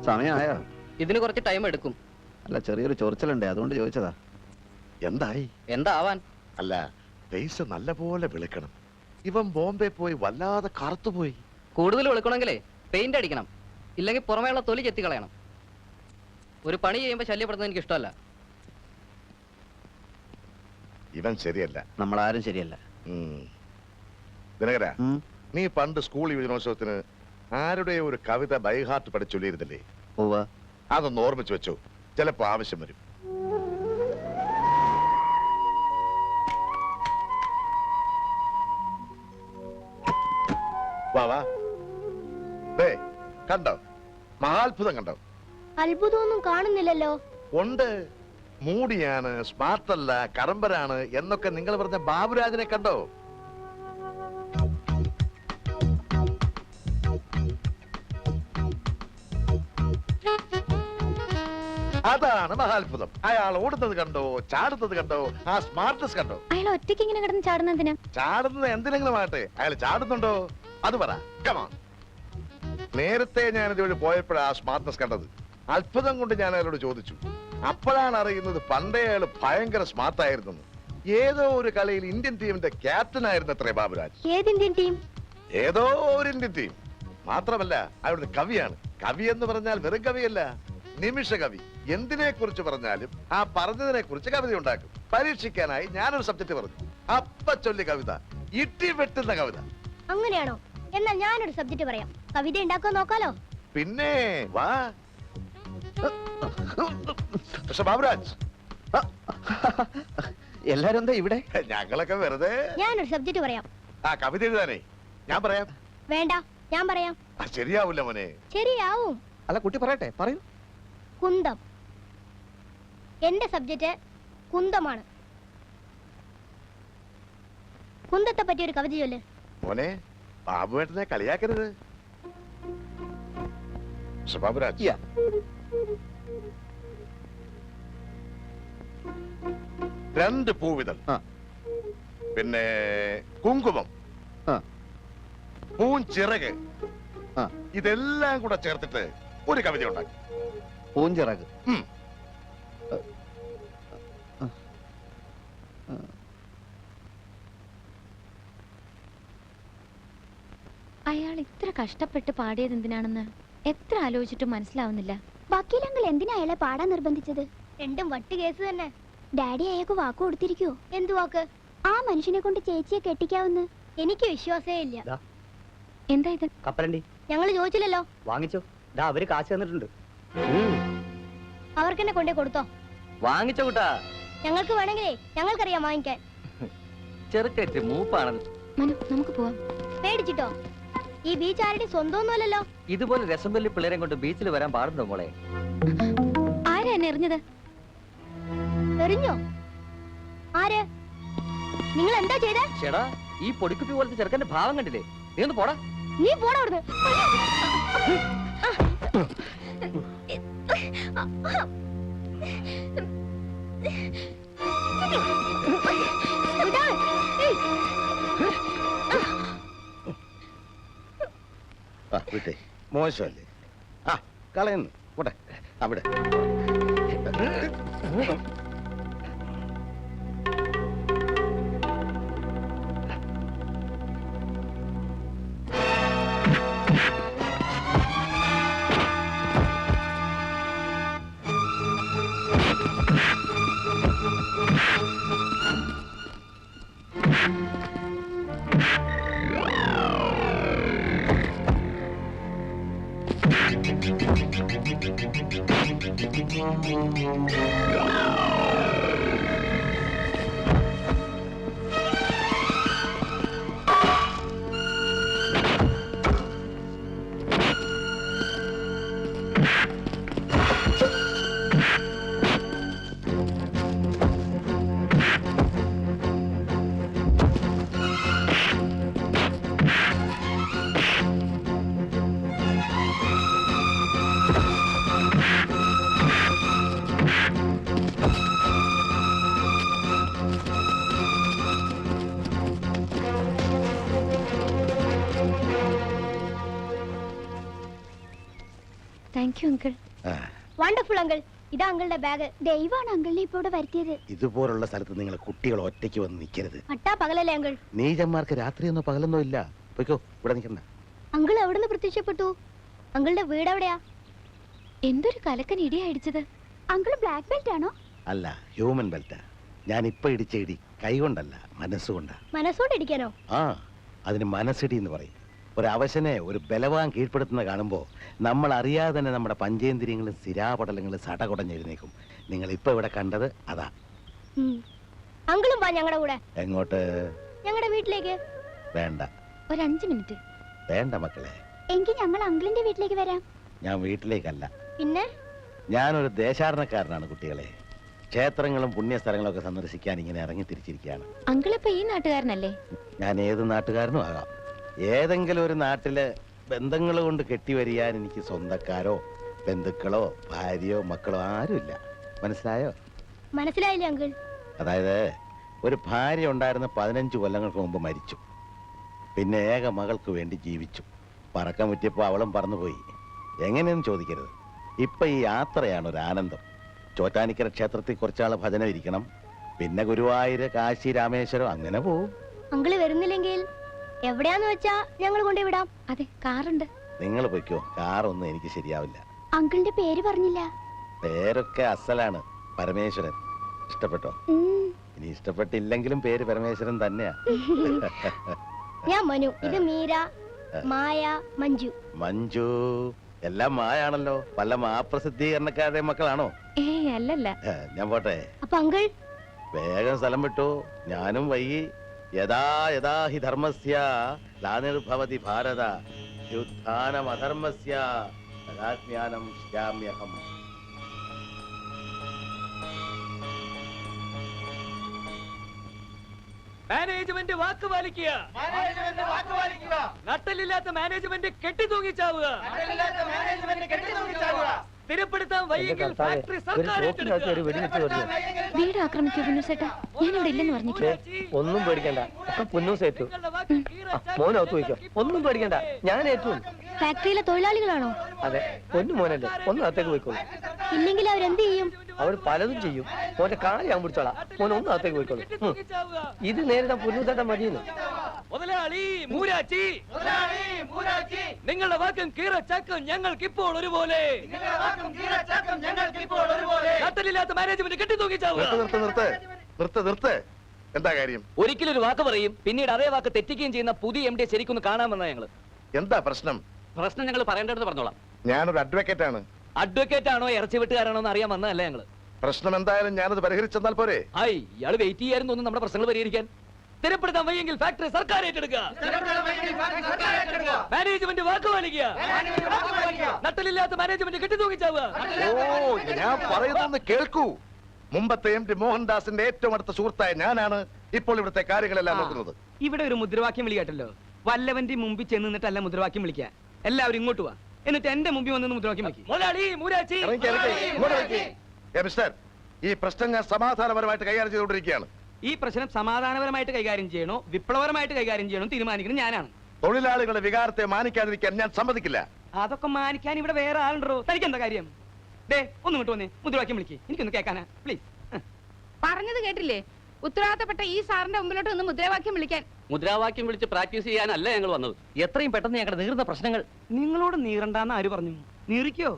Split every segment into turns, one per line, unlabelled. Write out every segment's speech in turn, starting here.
സമയമായോ?
ഇതിന് കുറച്ച് ടൈം എടുക്കും.
അല്ല, ചെറിയൊരു ചൊറിച്ചലുണ്ടേ, അതുകൊണ്ട് ചോദിച്ചതാ.
എന്തായി?
എന്താവാൻ?
അല്ല, ഫേസ് നല്ല പോലെ വിളിക്കണം. ഇവൻ ബോംബെ പോയി വല്ലാതെ കറുത്തുപോയി.
കൂടുതൽ വിളിക്കണമെങ്കിലേ പെയിന്റ് അടിക്കണം, ഇല്ലെങ്കിൽ പുറമേയുള്ള തൊലി ചെത്തി കളയണം. ഒരു പണി ചെയ്യുമ്പോൾ ശല്യപ്പെടുന്നത് എനിക്ക് ഇഷ്ടമല്ല.
ഇവൻ ശരിയല്ല.
നമ്മളാരും ശരിയല്ല.
ദിനകര, നീ പണ്ട് സ്കൂൾ യുവജനോത്സവത്തിന് ആരുടെ ഒരു കവിത ബൈഹാർട്ട് പഠിച്ചൊല്ലിയിരുന്നില്ലേ? അതൊന്ന് ഓർമ്മിച്ചു വെച്ചോ, ചിലപ്പോ ആവശ്യം വരും. വാ വാ. കണ്ടോ, മഹാത്ഭുതം കണ്ടോ?
അത്ഭുതമൊന്നും കാണുന്നില്ലല്ലോ.
ഉണ്ട്. മൂടിയാണ്, സ്മാർട്ടല്ല, കടമ്പരാണ് എന്നൊക്കെ നിങ്ങൾ പറഞ്ഞ ബാബുരാജിനെ കണ്ടോ? അതാണ് മഹാത്ഭുതം. അയാൾ ഓടുന്നത് കണ്ടോ, ചാടുന്നത് കണ്ടോ, ആ സ്മാർട്ട്നെസ് കണ്ടോ?
അയാൾ ഒറ്റയ്ക്ക് ഇങ്ങനെ കിടന്ന് ചാടുന്നതിന്?
ചാടുന്നത് എന്തിനെങ്കിലും ആട്ടെ, അയാൾ ചാടുന്നുണ്ടോ അത് പറ. കമാ. നേരത്തെ ഞാൻ ഇതുവഴി പോയപ്പോഴാ ആ സ്മാർട്ട്നെസ് കണ്ടത്. അത്ഭുതം കൊണ്ട് ഞാൻ അയാളോട് ചോദിച്ചു. അപ്പോഴാണ് അറിയുന്നത് പണ്ടേ അയാൾ ഭയങ്കര സ്മാർട്ടായിരുന്നു. ഏതോ ഒരു കളിയിൽ ഇന്ത്യൻ ടീമിന്റെ ക്യാപ്റ്റൻ ആയിരുന്നു അത്രേ ബാബുരാജ്.
ഏത് ഇന്ത്യൻ ടീം?
ഏതോ ഒരു ഇന്ത്യൻ ടീം. മാത്രമല്ല അയാളുടെ കവിയാണ്. കവി എന്ന് പറഞ്ഞാൽ വെറും കവിയല്ല, നിമിഷ കവി. എന്തിനെ കുറിച്ച് പറഞ്ഞാലും ആ പറഞ്ഞതിനെ കുറിച്ച് കവിത ഉണ്ടാക്കും. പരീക്ഷിക്കാനായി ഞാനൊരു സബ്ജക്ട് പറഞ്ഞു. അപ്പ ചൊല്ലി കവിത, ഇട്ടി വെട്ടുന്ന കവിത.
അങ്ങനെയാണോ? എന്നാൽ ഞാനൊരു സബ്ജക്ട് പറയാം. കവിത ഉണ്ടാക്കാൻ നോക്കാലോ?
പിന്നെ വാ. ബാബുരാജ്,
എല്ലാരും എന്താ ഇവിടെ?
ഞങ്ങളൊക്കെ വെറുതെ.
ഞാനൊരു സബ്ജക്ട് പറയാം.
ആ കവിത എഴുതാനേ ഞാൻ പറയാം.
വേണ്ട, ഞാൻ പറയാം.
ശരിയാവൂല മോനെ.
ശരിയാവും.
അല്ല, കുട്ടി പറയട്ടെ, പറയൂ.
കുന്തം. എന്റെ സബ്ജക്ട് കുന്തമാണ്. കുന്തത്തെ പറ്റി ഒരു കവിത ചൊല്ല്.
മോനെ, ബാബുവേട്ടനെ കളിയാക്കരുത്. ബാബുരാജ്, രണ്ട് പൂവിതൾ, പിന്നെ കുങ്കുമം, പൂഞ്ചിറക്, ഇതെല്ലാം കൂടെ ചേർത്തിട്ട് ഒരു കവിത ഉണ്ടാക്കി.
പൂഞ്ചിറക്.
അയാൾ ഇത്ര കഷ്ടപ്പെട്ട് പാടിയത് എന്തിനാണെന്ന് എത്ര ആലോചിച്ചിട്ടും മനസ്സിലാവുന്നില്ല. വക്കീലങ്ങൾ എന്തിനാ അയാളെ പാടാൻ നിർബന്ധിച്ചത്? രണ്ടും വട്ട് കേസ് തന്നെ. ഡാഡി അയാൾക്ക് വാക്ക് കൊടുത്തിരിക്കോ? എന്തു വാക്ക്? ആ മനുഷ്യനെ കൊണ്ട് ചേച്ചിയെ കെട്ടിക്കാവുന്ന്. എനിക്ക് വിശ്വാസേ ഇല്ല. എന്താ ഇത്?
കപ്പലണ്ടി
ഞങ്ങൾ ചോദിച്ചില്ലല്ലോ.
വാങ്ങിച്ചോ, അവര് കാശ് തന്നിട്ടുണ്ട്.
അവർക്കെന്നെ കൊണ്ടേ കൊടുത്തോ?
വാങ്ങിച്ചോ കൂട്ടാ.
ഞങ്ങൾക്ക് വേണമെങ്കിലേ ഞങ്ങൾക്കറിയാം വാങ്ങിക്കാൻ.
ചെറുക്കറ്റ് മൂപ്പാണെന്ന്.
മനു, നമുക്ക് പോവാം. പേടിച്ചിട്ടോ? ഈ ബീച്ച് ആരുടെ സ്വന്തമൊന്നുമല്ലല്ലോ.
ഇതുപോലെ രസംപല്ലി പിള്ളേരെ കൊണ്ട് ബീച്ചിൽ വരാൻ പാടുണ്ടോ മോളെ?
ആരാ എന്നെ എറിഞ്ഞത്? എറിഞ്ഞോ? ആര്? നിങ്ങൾ എന്താ ചെയ്തേ?
ചേടാ, ഈ പൊടിക്കുപ്പി പോലത്തെ ചെറുക്കന്റെ ഭാവം കണ്ടില്ലേ? നീ ഒന്ന് പോടാ.
നീ പോടാ അവിടുന്ന്.
മോശമല്ലേ? ആ കളയുന്നു. പോട്ടെ അവിടെ.
Thank you uncle. Wonderful uncle. ഇതാ അങ്കിളുടെ ബാഗ്. ദൈവമാണ് അങ്കിളിനെ ഇപ്പൊ ഇവിടെ വരുത്തിയത്.
ഇതുപോലുള്ള സ്ഥലത്ത് നിങ്ങൾ കുട്ടികൾ ഒറ്റയ്ക്ക് വന്ന് നിൽക്കരുത്.
പട്ടാ പകലല്ലേ അങ്കിൾ?
നീചന്മാർക്ക് രാത്രിയൊന്നോ പകലൊന്നോ ഇല്ല. പോയിക്കോ, ഇവിടെ നിൽക്കണ്ട.
അങ്കിൾ എവിടുന്ന് പ്രത്യക്ഷപ്പെട്ടു? അങ്കിളുടെ വീട് എവിടെയാ? എന്തൊരു കലക്കൻ ഇടിയാ ഇടിച്ചത്. അങ്കിൾ ബ്ലാക്ക് ബെൽറ്റ് ആണോ?
അല്ല, ഹ്യൂമൻ ബെൽറ്റാ. ഞാൻ ഇപ്പൊ ഇടിച്ച ഇടി കൈകൊണ്ടല്ല, മനസ്സുകൊണ്ടാ.
മനസ്സോണ്ട് ഇടിക്കാനോ?
ആ, അതിന് മനസ്സിടി എന്ന് പറയും. ഒരു അവശനെ ഒരു ബലവാൻ കീഴ്പ്പെടുത്തുന്ന കാണുമ്പോ നമ്മൾ അറിയാതെ തന്നെ നമ്മുടെ പഞ്ചേന്ദ്രിയങ്ങളും സ്ഥിരാപടലങ്ങളും സടകുടഞ്ഞെഴുന്നേക്കും. നിങ്ങൾ ഇപ്പൊ ഇവിടെ കണ്ടത് അതാ.
അങ്കിളും വാ ഞങ്ങളുടെ കൂടെ.
എങ്ങോട്ട്?
ഞങ്ങളുടെ വീട്ടിലേക്ക്.
വേണ്ട.
ഒരു 5 മിനിറ്റ്.
വേണ്ട മക്കളെ.
എങ്കിൽ ഞങ്ങൾ അങ്കിളിന്റെ വീട്ടിലേക്ക് വരാം.
ഞാൻ വീട്ടിലേക്കല്ല.
പിന്നെ?
ഞാനൊരു ദേശാടനക്കാരനാണ് കുട്ടികളെ. ക്ഷേത്രങ്ങളും പുണ്യസ്ഥലങ്ങളും ഒക്കെ സന്ദർശിക്കാൻ ഇങ്ങനെ ഇറങ്ങി തിരിച്ചിരിക്കുകയാണ്.
അങ്കിൾ ഇപ്പൊ ഈ നാട്ടുകാരനല്ലേ?
ഞാൻ ഏത് നാട്ടുകാരനും ആകാം. ഏതെങ്കിലും ഒരു നാട്ടില് ബന്ധങ്ങൾ കൊണ്ട് കെട്ടിവരിയാൻ എനിക്ക് സ്വന്തക്കാരോ ബന്ധുക്കളോ ഭാര്യയോ മക്കളോ ആരുമില്ല. മനസ്സിലായോ?
മനസ്സിലായില്ലേ അങ്കിൾ?
അതായത് ഒരു ഭാര്യ ഉണ്ടായിരുന്ന 15 കൊല്ലങ്ങൾക്ക് മുമ്പ് മരിച്ചു. പിന്നെ ഏക മകൾക്ക് വേണ്ടി ജീവിച്ചു. പറക്കാൻ പറ്റിയപ്പോൾ അവളും പറന്നുപോയി. എങ്ങനെയെന്ന് ചോദിക്കരുത്. ഇപ്പൊ ഈ യാത്രയാണ് ഒരു ആനന്ദം. ചോറ്റാനിക്കര ക്ഷേത്രത്തിൽ കുറച്ചാൾ ഭജന ഇരിക്കണം. പിന്നെ ഗുരുവായൂര്, കാശി, രാമേശ്വരം അങ്ങനെ പോവും.
അങ്കിള് വരുന്നില്ലെങ്കിൽ എവിടെയാന്ന് വെച്ചാ ഞങ്ങൾ കൊണ്ടുവിടാം. അതെ, കാറുണ്ട്.
നിങ്ങൾ പൊയ്ക്കോ. കാറൊന്നും എനിക്ക് ശരിയാവില്ല.
അങ്കിളിന്റെ പേര് പറഞ്ഞില്ല.
പേരൊക്കെ അസലാണ്. പരമേശ്വരൻ. ഇഷ്ടപ്പെട്ടോ? ഇനി ഇഷ്ടപ്പെട്ടില്ലെങ്കിലും പേര് പരമേശ്വരൻ തന്നെയാ.
ഞാൻ മനു. ഇത് മീര, മായ, മഞ്ജു.
മഞ്ജു എല്ലാം മായാണല്ലോ. വല്ല മാപ്രസിദ്ധീകരണക്കാരുടെ മക്കളാണോ?
ഏയ് അല്ലല്ല.
ഞാൻ പോട്ടെ.
അപ്പൊ അങ്കിൾ
വേഗം സ്ഥലം വിട്ടു. ഞാനും വൈകി. യഥാ യഥാ ഹി ധർമ്മസ്യ ഗ്ലാനിർഭവതി ഭാരത യുദ്ധാനമധർമ്മസ്യ തദാജ്ഞാനം ശ്യാമ്യഹം.
മാനേജ്മെന്റ് വാക്ക് പാലിക്കുക. നട്ടലില്ലാത്ത മാനേജ്മെന്റ് കെട്ടി തൂങ്ങിച്ചാവുക. സ്ഥിരപ്പെടുത്താൻ വൈകിയെങ്കിൽ ഫാക്ടറി സർക്കാർ ഏറ്റെടുക്കുക.
വീട് ആക്രമിക്കൂ പുന്നൂസേട്ടാ. ഞാനിവിടെ ഇല്ലെന്ന് പറഞ്ഞിട്ട്.
ഒന്നും പേടിക്കണ്ട, ഒക്കെ പുന്നൂസ് ഏറ്റു. മോനകത്ത് വയ്ക്കോ, ഒന്നും പേടിക്കണ്ട, ഞാൻ ഏറ്റു.
ഫാക്ടറിയിലെ തൊഴിലാളികളാണോ?
അതെ, പൊന്നു മോനല്ലേ, ഒന്നും അകത്തേക്ക് പോയിക്കോളൂ.
ഇല്ലെങ്കിൽ അവരെന്ത് ചെയ്യും?
അവർ പലതും ചെയ്യും. മോന്റെ കാര്യം ഞാൻ പിടിച്ചോളാം. മോൻ ഒന്നും അകത്തേക്ക് പോയിക്കോളൂ. ഇത് നേരിടാൻ പുന്നൂസേട്ടൻ മതിയെന്ന്. മുതലാളി മൂരാച്ചി, നിങ്ങളുടെ വാക്കും കീറച്ചാക്കും ഞങ്ങൾക്ക് ഇപ്പോൾ ഒരുപോലെ. നട്ടലില്ലാത്ത മാനേജ്മെന്റ് കെട്ടി തൂങ്ങിച്ചാവുക.
നിർത്ത്. എന്താ കാര്യം?
ഒരിക്കലും ഒരു വാക്ക് പറയും, പിന്നീട് അതേ വാക്ക് തെറ്റിക്കുകയും ചെയ്യുന്ന പുതിയ MD ശരിക്കൊന്ന് കാണാമെന്നാ ഞങ്ങള്.
എന്താ പ്രശ്നം?
പ്രശ്നം ഞങ്ങൾ പറയേണ്ടത് പറഞ്ഞോളാം.
ഞാനൊരു അഡ്വക്കേറ്റ് ആണ്.
അഡ്വക്കേറ്റ് ആണോ ഇറച്ചി വെട്ടുകാരാണോ എന്ന് അറിയാൻ വന്നതല്ല ഞങ്ങള്.
പ്രശ്നം എന്തായാലും ഞാനത് പരിഹരിച്ചെന്നാൽ പോരെ?
ഹായ്, ഇയാള് വെയിറ്റ് ചെയ്യായിരുന്നു നമ്മുടെ പ്രശ്നങ്ങൾ പരിഹരിക്കാൻ. സ്ഥിരപ്പെടുത്താൻ വയ്യെങ്കിൽ ഫാക്ടറി സർക്കാർ ഏറ്റെടുക്കുക. മാനേജ്മെന്റ് വാക്ക് പാലിക്കുക. നട്ടലില്ലാത്ത മാനേജ്മെന്റ് കെട്ടി തൂങ്ങിച്ചാവുക.
ഓ, ഞാൻ പറയുന്നൊന്ന് കേൾക്കൂ. മുമ്പത്തെ MD മോഹൻദാസിന്റെ ഏറ്റവും അടുത്ത സുഹൃത്തായ ഞാനാണ് ഇപ്പോൾ ഇവിടുത്തെ കാര്യങ്ങളെല്ലാം നോക്കുന്നത്.
ഇവിടെ ഒരു മുദ്രാവാക്യം വിളി കേട്ടല്ലോ. വല്ലവന്റെ മുമ്പിൽ ചെന്ന് നിന്നിട്ടല്ല മുദ്രാവാക്യം വിളിക്കുക. എല്ലാവരും ഇങ്ങോട്ട് വാ, എന്നിട്ട് എന്റെ മുമ്പിൽ വന്ന് മുദ്രാവാക്യം വിളിക്കും. മുതലാളി മൂരാച്ചി.
മിസ്റ്റർ, ഈ പ്രശ്നം ഞാൻ സമാധാനപരമായിട്ട് കൈകാര്യം ചെയ്തുകൊണ്ടിരിക്കുകയാണ്.
ഈ പ്രശ്നം സമാധാനപരമായിട്ട് കൈകാര്യം ചെയ്യണോ വിപ്ലവപരമായിട്ട് കൈകാര്യം ചെയ്യണോ തീരുമാനിക്കുന്നത് ഞാനാണ്.
തൊഴിലാളികളുടെ വികാരത്തെ മാനിക്കാതിരിക്കാൻ ഞാൻ സമ്മതിക്കില്ല.
അതൊക്കെ മാനിക്കാൻ ഇവിടെ വേറെ ആളുണ്ടോ? തനിക്ക് എന്താ കാര്യം? ഡേ, ഒന്ന് ഇങ്ങോട്ട് വന്നേ, മുദ്രാവാക്യം വിളിക്ക്. എനിക്കൊന്ന് കേൾക്കാനാ, പ്ലീസ്.
പറഞ്ഞത് കേട്ടില്ലേ? ഉത്തരവാദിത്തപ്പെട്ട ഈ സാറിന്റെ മുമ്പിലോട്ട് ഒന്ന് മുദ്രാവാക്യം വിളിക്കാൻ.
മുദ്രാവാക്യം വിളിച്ച് പ്രാക്ടീസ് ചെയ്യാനല്ല ഞങ്ങൾ വന്നത്. എത്രയും പെട്ടെന്ന് ഞങ്ങളുടെ നീറുന്ന പ്രശ്നങ്ങൾ.
നിങ്ങളോട് നീറണ്ടെന്ന് ആര് പറഞ്ഞു? നീറിക്കോ,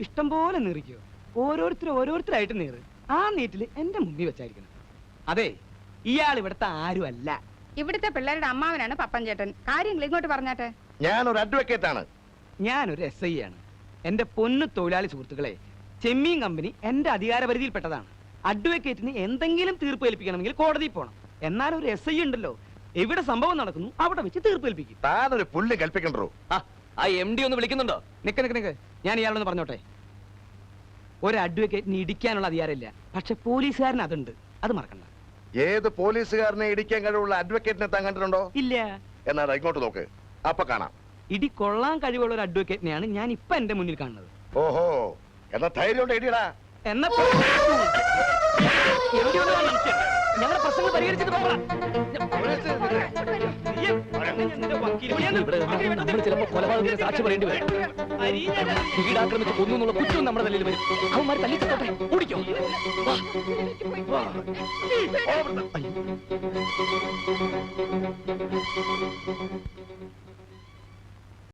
ഇഷ്ടം പോലെ നീറിക്കോ. ഓരോരുത്തരായിട്ട് നീറ്. ആ നീറ്റില് എന്റെ മുമ്പിൽ വെച്ചായിരിക്കണം. അതെ, ഇയാൾ ഇവിടുത്തെ ആരുമല്ല.
ഇവിടുത്തെ പിള്ളേരുടെ അമ്മാവനാണ് പപ്പൻ ചേട്ടൻ. കാര്യങ്ങൾ ഇങ്ങോട്ട് പറഞ്ഞാട്ടെ.
ഞാനൊരു അഡ്വക്കേറ്റ് ആണ്.
ഞാനൊരു SI ആണ്. എന്റെ പൊന്നു തൊഴിലാളി സുഹൃത്തുക്കളെ, ചെമ്മീൻ കമ്പനി എന്റെ അധികാരപരിധിയിൽപ്പെട്ടതാണ്. അഡ്വക്കേറ്റിന് എന്തെങ്കിലും തീർപ്പ് ഏൽപ്പിക്കണമെങ്കിൽ കോടതിയിൽ പോകണം. എന്നാൽ ഒരു SI ഉണ്ടല്ലോ, എവിടെ സംഭവം നടക്കുന്നു അവിടെ വെച്ച് തീർപ്പ് ഏൽപ്പിക്കും.
താനൊരു പുല്ല് കൽപ്പിക്കണ്ടോ?
ആ MD ഒന്ന് വിളിക്കുന്നുണ്ടോ?
നിക്ക്, ഞാൻ ഇയാളൊന്ന് പറഞ്ഞോട്ടെ. ഒരു അഡ്വക്കേറ്റിന് ഇടിക്കാനുള്ള അധികാരമില്ല, പക്ഷെ പോലീസുകാരന് അതുണ്ട്. അത് മറക്കണ്ട.
ഏത് പോലീസുകാരനെ ഇടിക്കാൻ കഴിവുള്ള അഡ്വക്കേറ്റിനെ താൻ കണ്ടിട്ടുണ്ടോ?
ഇല്ല.
എന്നാൽ ഇങ്ങോട്ട് നോക്ക്, അപ്പൊ കാണാം.
ഇടി കൊള്ളാൻ കഴിവുള്ള ഒരു അഡ്വക്കേറ്റിനെയാണ് ഞാൻ ഇപ്പൊ എന്റെ മുന്നിൽ കാണുന്നത്.
ഓഹോ, എന്നാ ധൈര്യം ഇടിയടാ.
ഞങ്ങളുടെ പ്രശ്നങ്ങൾ പരിഹരിച്ചിട്ട് അയ്യേ, വഴങ്ങ് ഞാൻ നിന്റെ വക്കീൽ പണിയാണ്.
ഇവിടെ നിന്നാ നമ്മൾ ചിലപ്പോ കൊലപാതകത്തിന് സാക്ഷി പറയേണ്ടി വരും. വീടാക്രമിച്ച് കൊന്നു എന്നുള്ള കുറ്റവും നമ്മുടെ തലയിൽ വരും. അവന്മാർ തല്ലിച്ചോട്ടെ, ഓടിക്കോ. വാ. വാ.